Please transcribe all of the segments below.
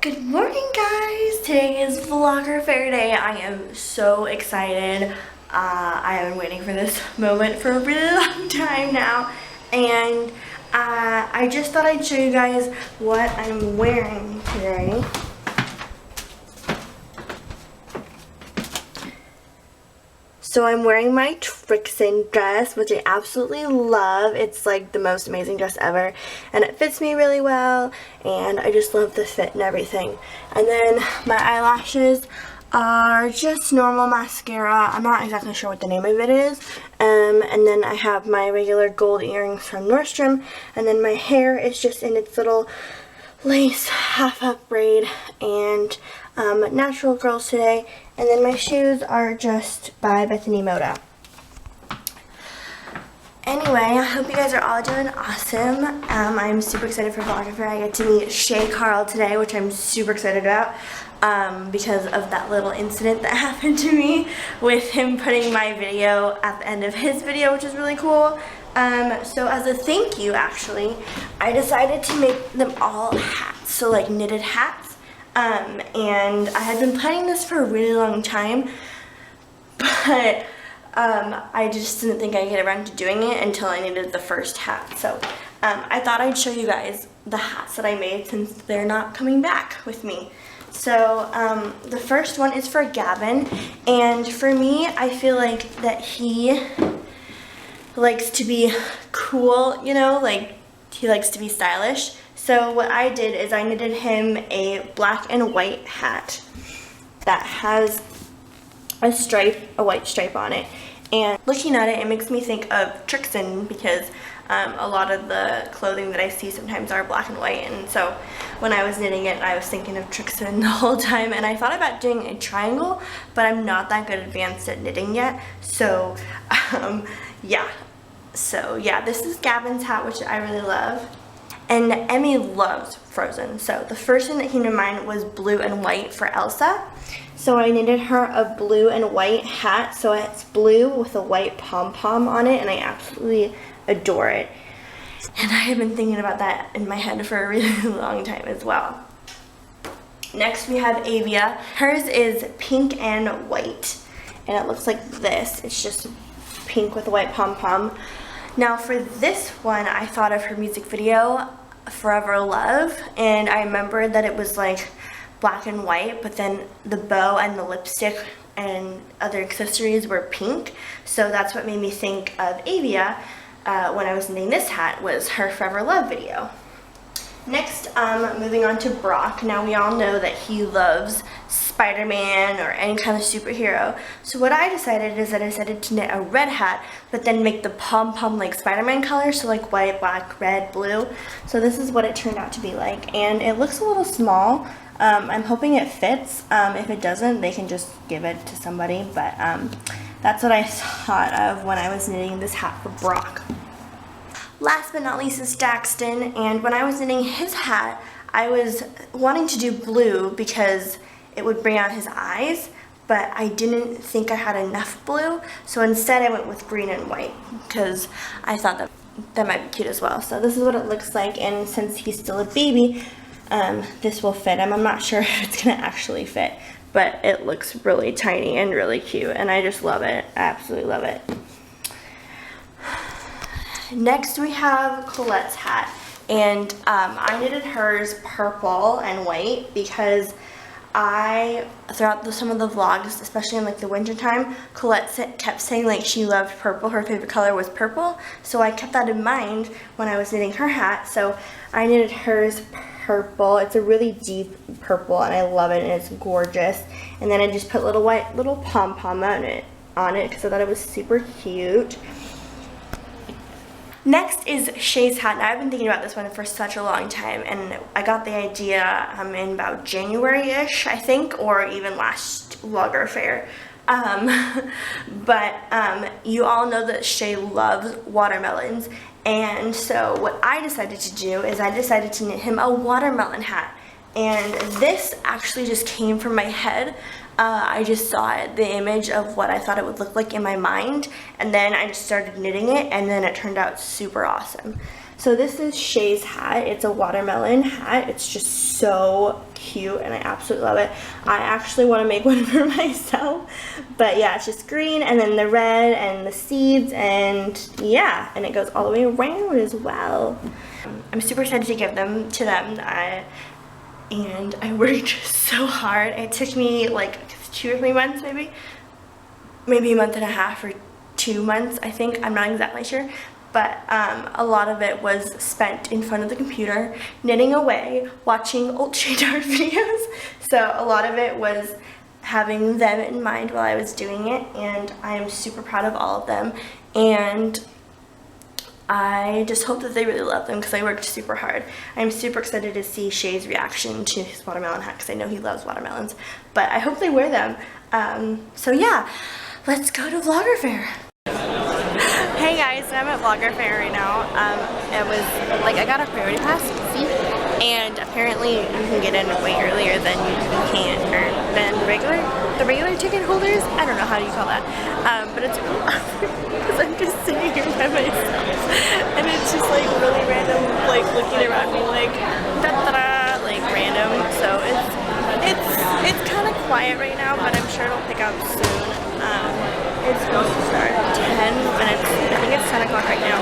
Good morning, guys! Today is Vlogger Fair Day. I am so excited. I have been waiting for this moment for a really long time now, and I just thought I'd show you guys what I'm wearing today. So I'm wearing my Trixin dress, which I absolutely love. It's like the most amazing dress ever, and it fits me really well, and I just love the fit and everything. And then my eyelashes are just normal mascara. I'm not exactly sure what the name of it is. And then I have my regular gold earrings from Nordstrom, and then my hair is just in its little lace half-up braid and natural curls today. And then my shoes are just by Bethany Moda. Anyway, I hope you guys are all doing awesome. I'm super excited for Vlogger Fair. I get to meet Shay Carl today, which I'm super excited about because of that little incident that happened to me with him putting my video at the end of his video, which is really cool. So as a thank you, actually, I decided to make them all hats, so like knitted hats. And I had been planning this for a really long time, but I just didn't think I'd get around to doing it until I knitted the first hat. So I thought I'd show you guys the hats that I made since they're not coming back with me. So the first one is for Gavin, and for me, I feel like that he likes to be cool, you know, like he likes to be stylish. So what I did is I knitted him a black and white hat that has a stripe, a white stripe on it. And looking at it, it makes me think of Trixin because a lot of the clothing that I see sometimes are black and white. And so when I was knitting it, I was thinking of Trixin the whole time. And I thought about doing a triangle, but I'm not that good advanced at knitting yet. So yeah. So yeah, this is Gavin's hat, which I really love. And Emmy loves Frozen, so the first thing that came to mind was blue and white for Elsa. So I knitted her a blue and white hat, so it's blue with a white pom-pom on it, and I absolutely adore it. And I have been thinking about that in my head for a really long time as well. Next we have Avia. Hers is pink and white, and it looks like this. It's just pink with a white pom-pom. Now for this one, I thought of her music video, Forever Love, and I remembered that it was like black and white, but then the bow and the lipstick and other accessories were pink, so that's what made me think of Avia when I was knitting this hat, was her Forever Love video. Next, moving on to Brock. Now we all know that he loves Spider-Man or any kind of superhero. So what I decided is that I decided to knit a red hat, but then make the pom-pom like Spider-Man colors, so like white, black, red, blue. So this is what it turned out to be like, and it looks a little small. I'm hoping it fits. If it doesn't, they can just give it to somebody, but that's what I thought of when I was knitting this hat for Brock. Last but not least is Daxton, and when I was knitting his hat, I was wanting to do blue because it would bring out his eyes, but I didn't think I had enough blue, so instead I went with green and white because I thought that might be cute as well. So this is what it looks like, and since he's still a baby, this will fit him. I'm not sure if it's going to actually fit, but it looks really tiny and really cute, and I just love it. I absolutely love it. Next we have Colette's hat, and I knitted hers purple and white because throughout some of the vlogs, especially in like the winter time, Colette kept saying like she loved purple, her favorite color was purple, so I kept that in mind when I was knitting her hat, so I knitted hers purple. It's a really deep purple and I love it, and it's gorgeous. And then I just put little pom-pom on it because I thought it was super cute. Next is Shay's hat. Now, I've been thinking about this one for such a long time, and I got the idea in about January-ish, I think, or even last Vlogger Fair. But you all know that Shay loves watermelons, and so what I decided to do is I decided to knit him a watermelon hat. And this actually just came from my head. I just saw the image of what I thought it would look like in my mind, and then I just started knitting it, and then it turned out super awesome. So this is Shay's hat. It's a watermelon hat. It's just so cute and I absolutely love it. I actually want to make one for myself, but yeah, it's just green and then the red and the seeds, and yeah, and it goes all the way around as well. I'm super excited to give them to them. And I worked so hard. It took me like 2 or 3 months, maybe a month and a half or 2 months, I think. I'm not exactly sure. But a lot of it was spent in front of the computer, knitting away, watching old Shadar videos. So a lot of it was having them in mind while I was doing it, and I am super proud of all of them. And I just hope that they really love them because I worked super hard. I'm super excited to see Shay's reaction to his watermelon hat because I know he loves watermelons. But I hope they wear them. So yeah, let's go to Vlogger Fair. Hey guys, I'm at Vlogger Fair right now. I got a priority pass, see? And apparently you can get in way earlier than you can, or than the regular ticket holders. I don't know how you call that. But it's really awkward because I'm just sitting here by myself. And it's just like really random, like looking around me like da-da-da, like random. So it's kind of quiet right now, but I'm sure it'll pick up soon. It's supposed to start at 10, and I think it's 10 o'clock right now.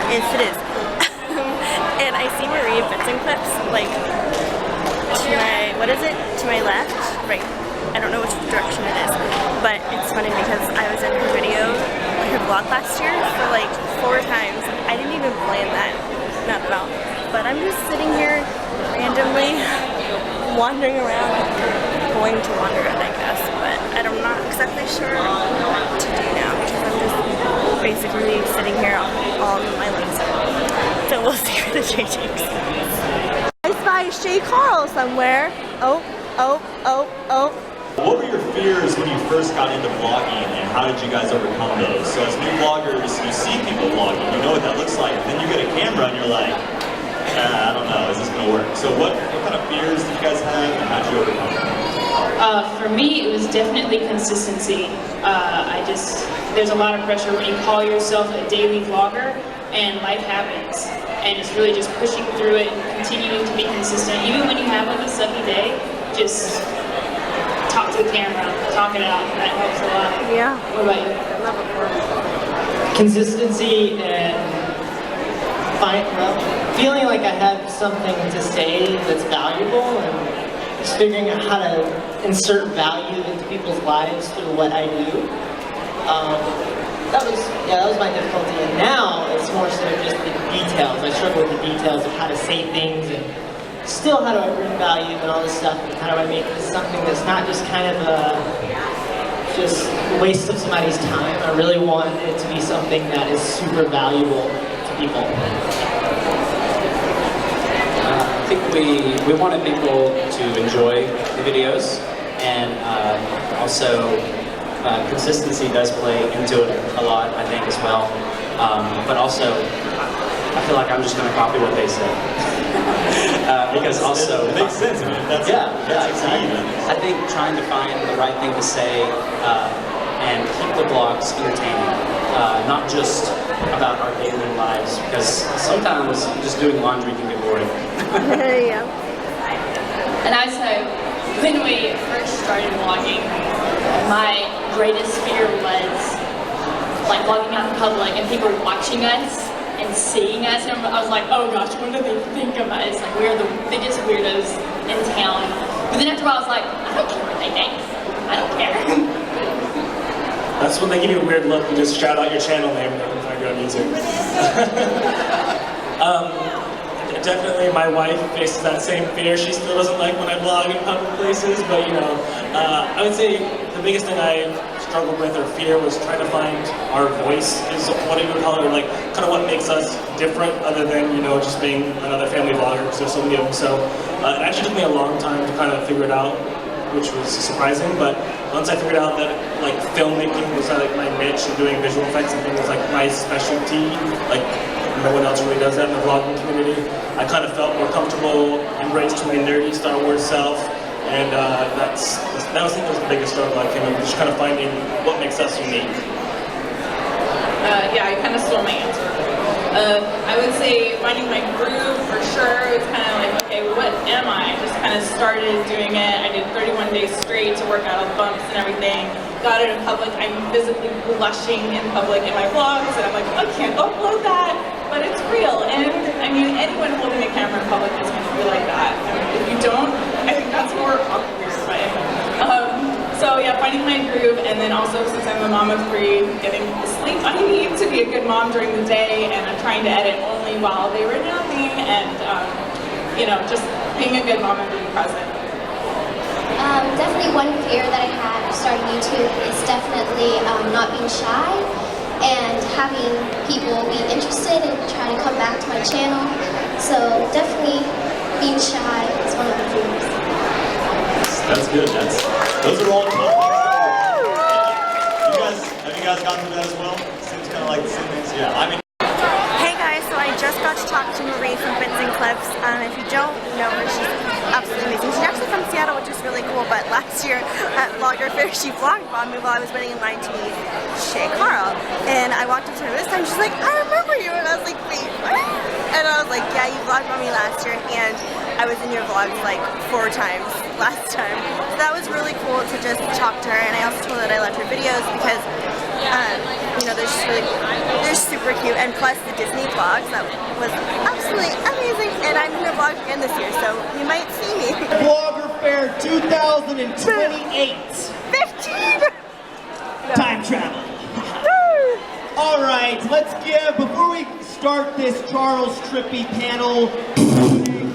Yes, it is. And I see Marie Vincent clips, like, to my left? Right. I don't know which direction it is. But it's funny because I was in her video, her vlog last year for like 4 times. I didn't even plan that. Not at all. But I'm just sitting here randomly wandering around. Going to wander it, I guess. But I'm not exactly sure what to do now because I'm just basically sitting here on my legs. So we'll see where the Shay takes us. I spy Shay Carl somewhere. Oh. What were your fears when you first got into vlogging, and how did you guys overcome those? So as new vloggers, you see people vlogging, you know what that looks like, and then you get a camera and you're like, I don't know, is this going to work? So what kind of fears did you guys have, and how did you overcome them? For me, it was definitely consistency. There's a lot of pressure when you call yourself a daily vlogger, and life happens. And it's really just pushing through it and continuing to be consistent. Even when you have like a sucky day, just talk to the camera, talk it out. That helps a lot. Yeah. What about you? Consistency and feeling like I have something to say that's valuable, and just figuring out how to insert value into people's lives through what I do. That was my difficulty, and now it's more so just the details. I struggle with the details of how to say things, and still how do I bring value and all this stuff, and how do I make this something that's not just kind of just a waste of somebody's time. I really want it to be something that is super valuable to people. I think we wanted people to enjoy the videos, and also consistency does play into it a lot, I think, as well. But also, I feel like I'm just going to copy what they say. Because also... It makes sense. I mean, that's exactly. I think trying to find the right thing to say and keep the vlogs entertaining, not just about our daily lives, because sometimes just doing laundry can get boring. Yeah. And I say, when we first started vlogging, my greatest fear was like vlogging out in public and people watching us and seeing us, and I was like, oh gosh, what do they think of us? Like, we're the biggest weirdos in town. But then after a while, I was like, I don't care what they think. I don't care. That's when they give you a weird look and just shout out your channel name and they can find you on YouTube. Definitely my wife faces that same fear. She still doesn't like when I vlog in public places, but you know, I would say the biggest thing I struggled with or fear was trying to find our voice, is what you would call it, or like kind of what makes us different other than, you know, just being another family vlogger, because there's so many of them. So it actually took me a long time to kind of figure it out, which was surprising, but once I figured out that like filmmaking was like my niche and doing visual effects and things was like my specialty, like no one else really does that in the vlogging community, I kind of felt more comfortable, embraced my nerdy Star Wars self, and that was, I think, was the biggest struggle I came up with, just kind of finding what makes us unique. Yeah, I kind of stole my answer. I would say finding my groove for sure. It's kind of like, okay, what am I? Just kind of started doing it. I did 31 days straight to work out all the bumps and everything. Got it in public. I'm physically blushing in public in my vlogs, and I'm like, I can't upload that, but it's real. And I mean, anyone holding a camera in public is going to feel like that. I mean, if you don't, I think that's more awkward, right? So yeah, finding my groove, and then also since I'm a mom of 3, getting the sleep I need to be a good mom during the day, and I'm trying to edit only while they were napping, and you know, just being a good mom and being present. Definitely one fear that I had starting YouTube is definitely not being shy and having people be interested and try to come back to my channel. So definitely being shy is one of the fears. That's good. Those are all tough things. Have you guys gone through that as well? Seems kind of like the same things. Yeah, I mean. Hey guys, so I just got to talk to Marie from Bits and Clips. If you don't know her, she's absolutely amazing. She's actually from Seattle, which is really cool, but last year at Vlogger Fair, she vlogged on me while I was waiting in line to meet Shay Carl. And I walked up to her this time, she's like, I remember you, and I was like, wait, what? And I was like, yeah, you vlogged on me last year, and I was in your vlogs like 4 times last time. So that was really cool to just talk to her, and I also told her that I loved her videos because you know, they're just really, they're super cute, and plus the Disney vlogs, that was absolutely amazing, and I'm gonna vlog again this year, so you might see me. Vlogger Fair 2028. 15! Time travel. All right, let's give, before we start this Charles Trippy panel,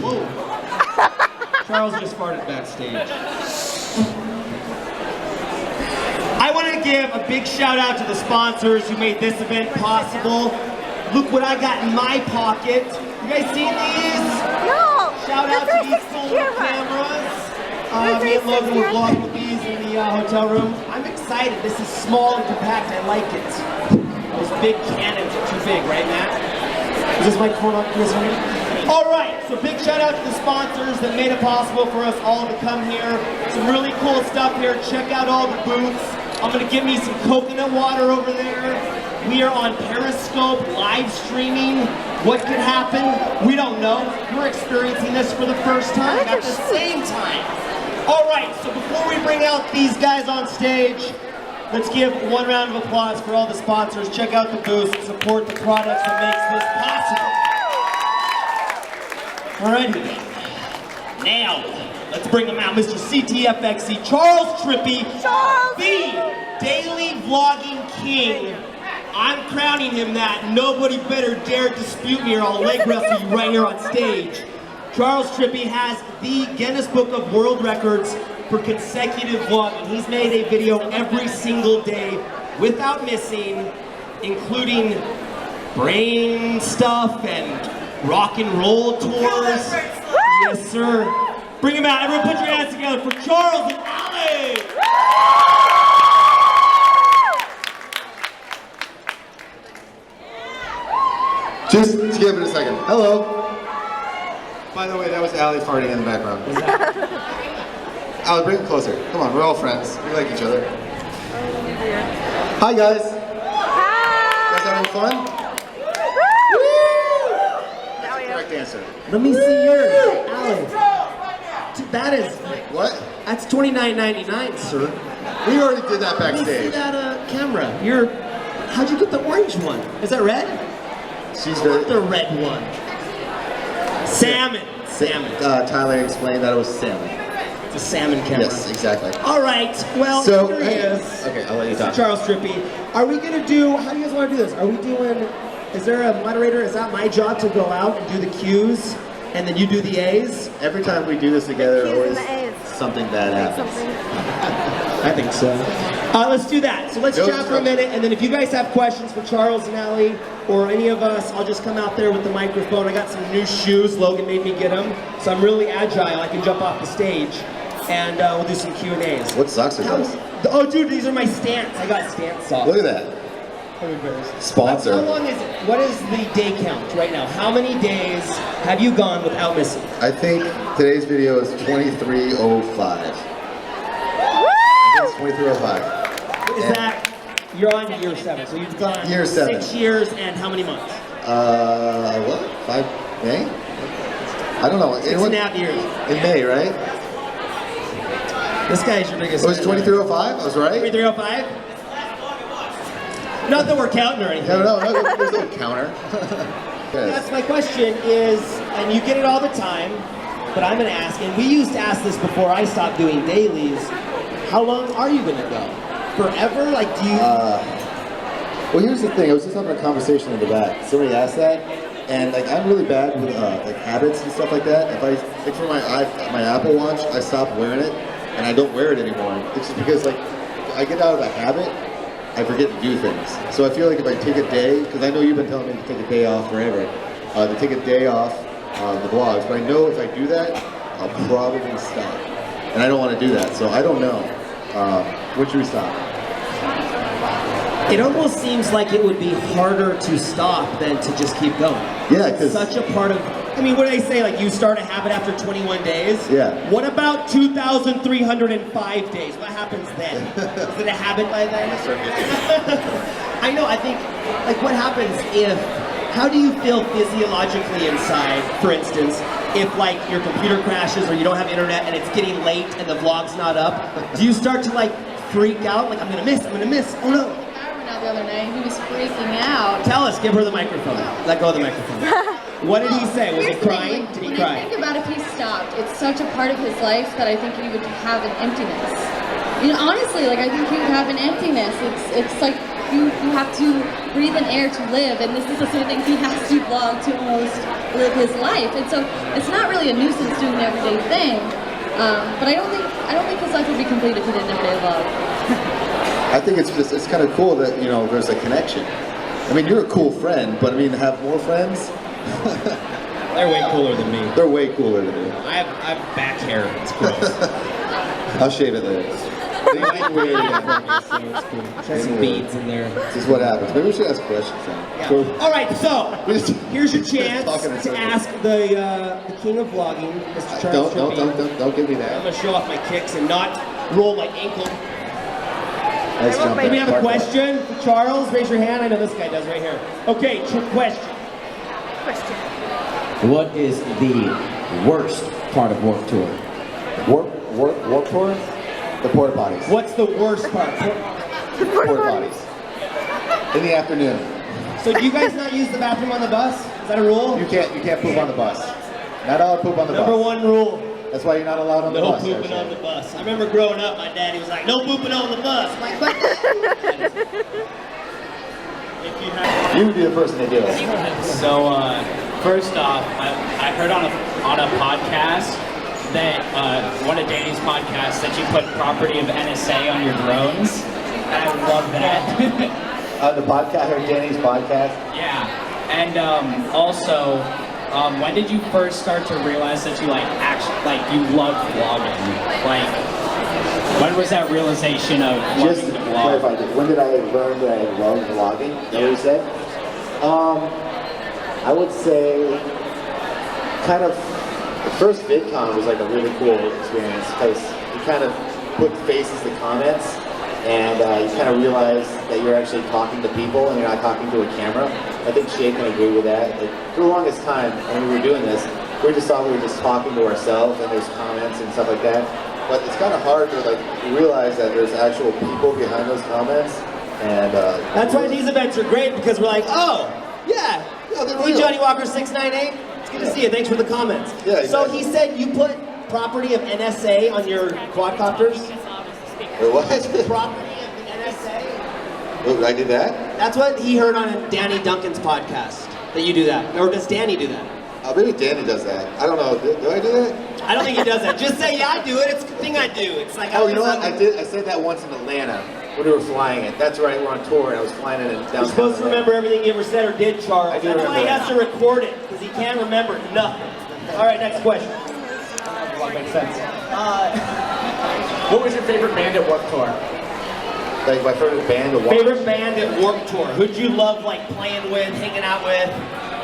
whoa. Charles just farted backstage. I want to give a big shout out to the sponsors who made this event possible. Look what I got in my pocket. You guys seen these? No! Shout out to these solar cameras. Me and Logan were vlogging with these in the hotel room. I'm excited. This is small and compact. I like it. Those big cannons are too big, right, Matt? Is this microphone on? All right, so big shout out to the sponsors that made it possible for us all to come here. Some really cool stuff here. Check out all the booths. I'm gonna give me some coconut water over there. We are on Periscope, live streaming. What could happen? We don't know. We're experiencing this for the first time at the same time. All right, so before we bring out these guys on stage, let's give one round of applause for all the sponsors. Check out the booths, support the products that makes this possible. All righty then. Now, let's bring them out. Mr. CTFXC, Charles Trippy, the daily vlogging king. I'm crowning him that. Nobody better dare dispute me or I'll leg wrestle you right here on stage. Charles Trippy has the Guinness Book of World Records for consecutive vlogging. He's made a video every single day without missing, including brain stuff and rock and roll tours. Yes, sir. Bring him out. Everyone put your hands together for Charles and Ali. Just give it a second. Hello. By the way, that was Allie farting in the background. Allie, bring it closer. Come on, we're all friends. We like each other. Hi, guys. Hi. You guys having fun? That's the correct answer. Let me see yours, Allie. That is... What? That's $29.99, sir. We already did that Let me see backstage. that camera. How'd you get the orange one? Is that red? She's I want the red one. Salmon. Tyler explained that it was salmon. It's a salmon camera. Yes, exactly. All right. Well, So, here he is. Okay, I'll let you talk. Charles Trippy. Are we gonna do? How do you guys want to do this? Are we doing? Is there a moderator? Is that my job to go out and do the Q's, and then you do the A's? Every time we do this together, Q's always and the A's. something bad happens. I think so. Let's do that. So let's No chat for a trouble. minute, and then if you guys have questions for Charles and Allie, or any of us, I'll just come out there with the microphone. I got some new shoes. Logan made me get them, so I'm really agile. I can jump off the stage, and we'll do some Q&As. What socks are those? Oh, dude, these are my stance. I got stance socks. Look at that. Sponsor. How long is it? What is the day count right now? How many days have you gone without missing? I think today's video is 23:05. I think it's 23:05. Is that, you're on year 7, so you've gone Year 7. 6 years and how many months? What? 5 May? I don't know. 6.5 years. In May, right? This guy is your biggest. It was 2305. I was right. 2305. Not that we're counting or anything. No, there's no counter. That's my question is, and you get it all the time, but I'm gonna ask, and we used to ask this before I stopped doing dailies. How long are you gonna go? Forever? Like, do you? Well, here's the thing. I was just having a conversation in the back. Somebody asked that, and like I'm really bad with like habits and stuff like that. If I like for my Apple Watch, I stopped wearing it, and I don't wear it anymore. It's just because like I get out of the habit, I forget to do things. So I feel like if I take a day, because I know you've been telling me to take a day off forever, to take a day off the vlogs, but I know if I do that, I'll probably stop, and I don't want to do that. So I don't know. When should we stop? It almost seems like it would be harder to stop than to just keep going. Yeah, it's such a part of. I mean, what do they say? Like you start a habit after 21 days. Yeah. What about 2,305 days? What happens then? Is it a habit by then? I know. I think like what happens if? How do you feel physiologically inside? For instance, if like your computer crashes or you don't have internet and it's getting late and the vlog's not up, do you start to like freak out? Like I'm gonna miss. Oh no. The other night, he was freaking out. Tell us, give her the microphone. Let go of the microphone. What did he say? Was he crying? Did he cry? When I think about if he stopped, it's such a part of his life that I think he would have an emptiness. You know, honestly, like I think he would have an emptiness. It's like you have to breathe in air to live, and this is the sort of thing he has to vlog to almost live his life. And so it's not really a nuisance doing an everyday thing. But I don't think his life would be complete if he didn't everyday vlog. I think it's kind of cool that, you know, there's a connection. I mean, you're a cool friend, but I mean, to have more friends? They're way cooler than me. They're way cooler than me. I have back hair. It's gross. I'll shave it later. There's some beads in there. This is what happens. Maybe we should ask questions then. Yeah. All right, so here's your chance to ask the king of vlogging, Mr. Charles. Don't give me that. I'm gonna show off my kicks and not roll my ankle. Nice jump. Do we have a question for Charles? Raise your hand. I know this guy does right here. Okay, question. What is the worst part of Warped Tour? Warped Tour? The porta potties. What's the worst part? Porta potties. In the afternoon. So do you guys not use the bathroom on the bus? Is that a rule? You can't poop on the bus. Not allowed to poop on the bus. Number one rule. That's why you're not allowed on the bus. No pooping on the bus. I remember growing up, my daddy was like, no pooping on the bus. I'm like, what? You would be the person to do it. So, first off, I heard on a podcast that, one of Danny's podcasts, that you put property of NSA on your drones. And I love that. The podcast, I heard Danny's podcast. Yeah. And also, when did you first start to realize that you you love vlogging? Like, when was that realization of Just loving to to vlog? clarify, when did I learn that I love vlogging? Is that what you said? I would say, kind of, the first VidCon was like a really cool experience because you kind of put faces to comments and you kind of realize that you're actually talking to people and you're not talking to a camera. I think Shay can agree with that. Like, for the longest time when we were doing this, we just thought we were just talking to ourselves and there's comments and stuff like that. But it's kind of hard to like realize that there's actual people behind those comments. And that's why these events are great because we're like, oh, yeah, hey, Johnny Walker 698. It's good to see you. Thanks for the comments. Yeah, so exactly. he said you put property of NSA on your quadcopters? What? Property of the NSA? Oh, I did that? That's what he heard on Danny Duncan's podcast, that you do that. Or does Danny do that? Maybe Danny does that. I don't know. Do I do that? I don't think he does that. Just say, yeah, I do it. It's a thing I do. It's like, oh, you know what? I said that once in Atlanta when we were flying it. That's right. We're on tour and I was flying it in downtown. You're supposed to remember everything you ever said or did, Charles. I do That's why he remember has to record it, because he can't remember nothing. All right, next question. That makes sense. What was your favorite band at Warped Tour? Like my favorite band to watch? Favorite band at Warped Tour. Who'd you love like playing with, hanging out with?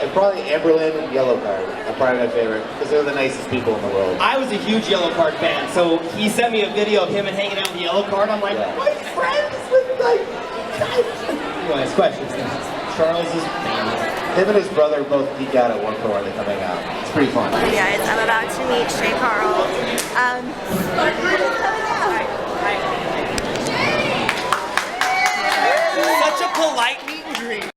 And probably Amberlin and Yellowcard are probably my favorite because they're the nicest people in the world. I was a huge Yellowcard fan, so he sent me a video of him and hanging out with Yellowcard. I'm like, my friends with like. Anyways, questions. Charles's band. Him and his brother both geek out at one point when they're coming out. It's pretty fun. Hey guys, I'm about to meet Shay Carl. Such a polite meet and greet.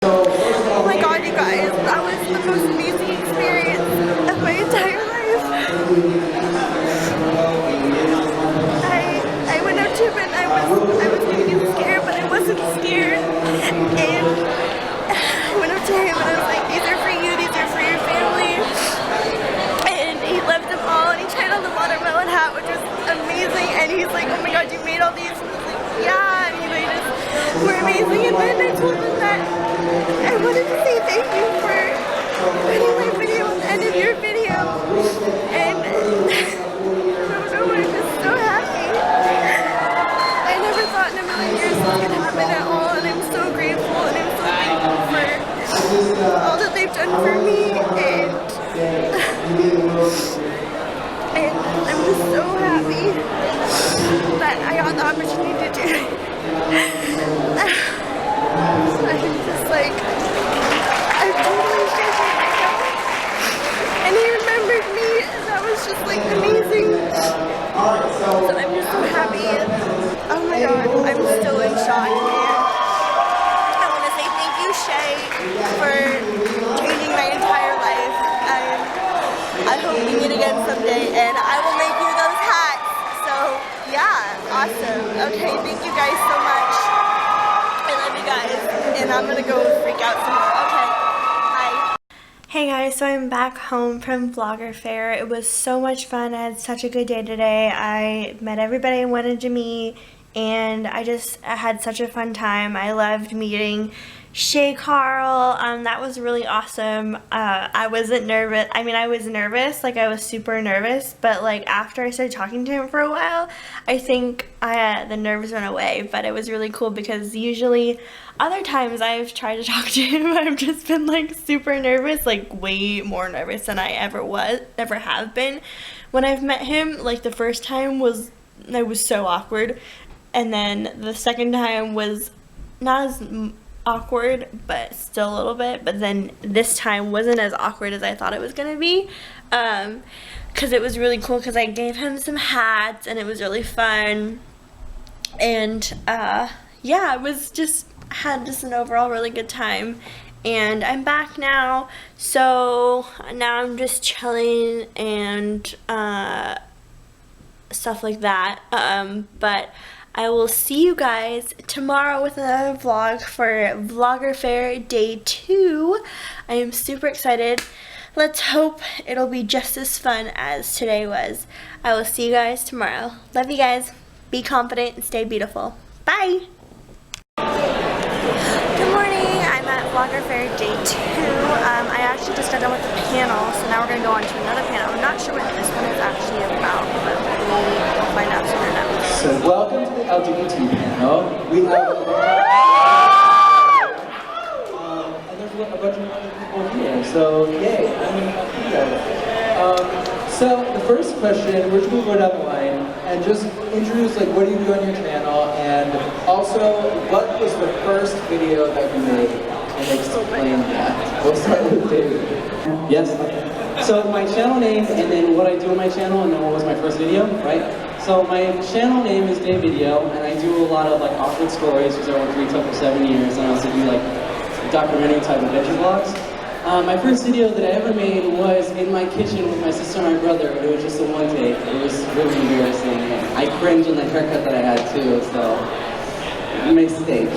Oh my god, you guys, that was the most amazing experience of my entire life. I went up to him and I was gonna get scared, but I wasn't scared. And I went up to him and I was like, these are for you, these are for your family. And he loved them all and he tried on the watermelon hat, which was amazing. And he's like, oh my god, you made all these? And I was like, yeah. And they just were amazing. And then I told him that I wanted to say thank you for putting my video at the end of your video. And I don't know, I'm just so happy. I never thought in a million years this could happen at all, and I'm so grateful and I'm so thankful for all that they've done for me, and I'm just so happy that I got the opportunity to do it. I'm just like, I totally shared my video, and he remembered me, and that was just like amazing. So I'm just so happy. Oh my god, I'm still in shock, man. I want to say thank you, Shay, for changing my entire life. I hope we meet again someday, and I will make you those hats. So yeah, awesome. Okay, thank you guys so much. I love you guys, and I'm gonna go freak out some more. Okay, bye. Hey guys, so I'm back home from Vlogger Fair. It was so much fun. I had such a good day today. I met everybody I wanted to meet, and I had such a fun time. I loved meeting Shay Carl. That was really awesome. I wasn't nervous. I mean, I was nervous, like I was super nervous, but like after I started talking to him for a while, I think the nerves went away. But it was really cool because usually other times I've tried to talk to him, I've just been like super nervous, like way more nervous than I ever have been. When I've met him, like the first time I was so awkward, and then the second time was not as awkward, but still a little bit. But then this time wasn't as awkward as I thought it was gonna be, because it was really cool because I gave him some hats and it was really fun. And yeah, it was had an overall really good time. And I'm back now, so now I'm just chilling and stuff like that. But I will see you guys tomorrow with another vlog for Vlogger Fair Day 2. I am super excited. Let's hope it'll be just as fun as today was. I will see you guys tomorrow. Love you guys. Be confident and stay beautiful. Bye! Good morning. I'm at Vlogger Fair Day 2. I actually just got done with the panel, so now we're going to go on to another panel. I'm not sure what this one is actually about, but we'll find out soon enough. So welcome to the LGBT panel. We have and there's a bunch of other people here. So yay! So the first question, we're just going to go down the line and just introduce like what do you do on your channel, and also what was the first video that you made, and explain that. We'll start with David. Yes. So my channel name, and then what I do on my channel, and then what was my first video, right? So my channel name is Day Video, and I do a lot of like awkward stories because I worked retail for 7 years, and I also do like documentary type adventure vlogs. My first video that I ever made was in my kitchen with my sister and my brother. It was just a one take. It was really embarrassing. I cringed on the haircut that I had too, so mistake.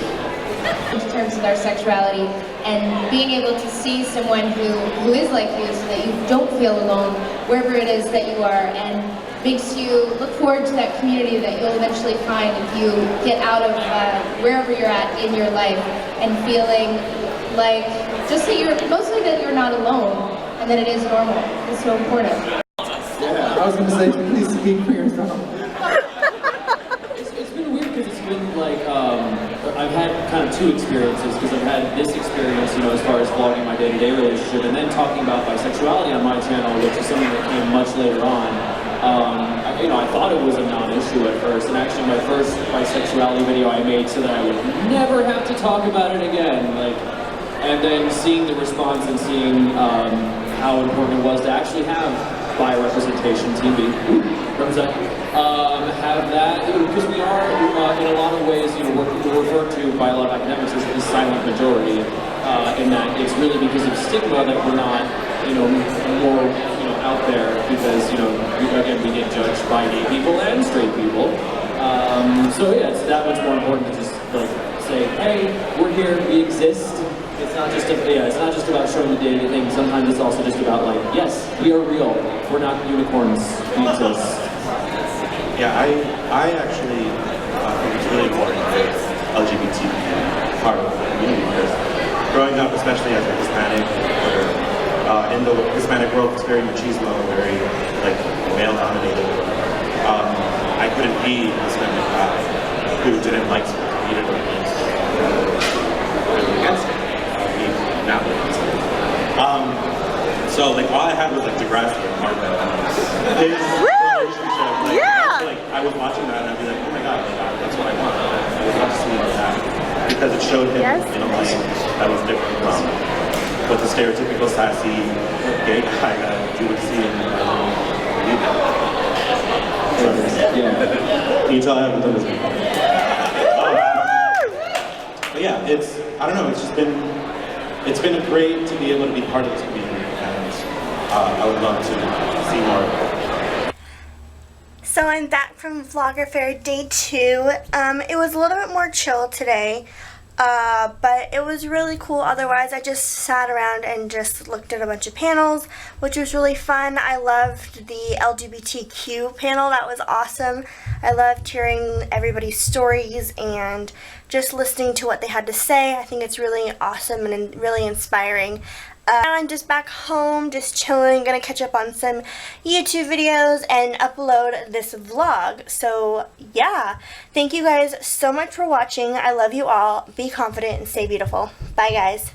In terms of their sexuality, and being able to see someone who is like you, so that you don't feel alone wherever it is that you are, and makes you look forward to that community that you'll eventually find if you get out of wherever you're at in your life, and feeling like just that mostly that you're not alone, and that it is normal. It's so important. Yeah, I was going to say, please speak for yourself. It's been weird because it's been like, I've had kind of two experiences, because I've had this experience, you know, as far as vlogging my day-to-day relationship, and then talking about bisexuality on my channel, which is something that came much later on. I've I thought it was a non-issue at first, and actually my first bisexuality video I made so that I would never have to talk about it again. And then seeing the response and seeing how important it was to actually have bi-representation TV, have that, because we are, in a lot of ways, we're referred to by a lot of academics as the silent majority, in that it's really because of stigma that we're not, more, out there, because, again, we get judged by gay people and straight people. So yeah, it's that much more important to just, say, hey, we're here, we exist. It's not just about showing the day-to-day thing. Sometimes it's also just about yes, we are real. We're not unicorns. We exist. Yeah, I actually think it's really important for LGBT part of the community, because growing up, especially as a Hispanic, in the Hispanic world, it's very machismo, very male-dominated. I couldn't be a Hispanic guy who didn't like sports, he didn't like games, really against it. Not so all I had was Degrassi and Marvel. His relationship, I was watching that and I'd be like, oh my god, that's what I want. I would love to see more of that, because it showed him in a light that was different from what the stereotypical sassy gay guy that you would see in Can you tell I haven't done this before? But yeah, I don't know, it's been great to be able to be part of this community, and I would love to see more of it. So I'm back from Vlogger Fair Day 2. It was a little bit more chill today, but it was really cool. Otherwise, I just sat around and just looked at a bunch of panels, which was really fun. I loved the LGBTQ panel. That was awesome. I loved hearing everybody's stories and just listening to what they had to say. I think it's really awesome and really inspiring. Now I'm just back home, just chilling, gonna catch up on some YouTube videos and upload this vlog. So yeah, thank you guys so much for watching. I love you all. Be confident and stay beautiful. Bye guys.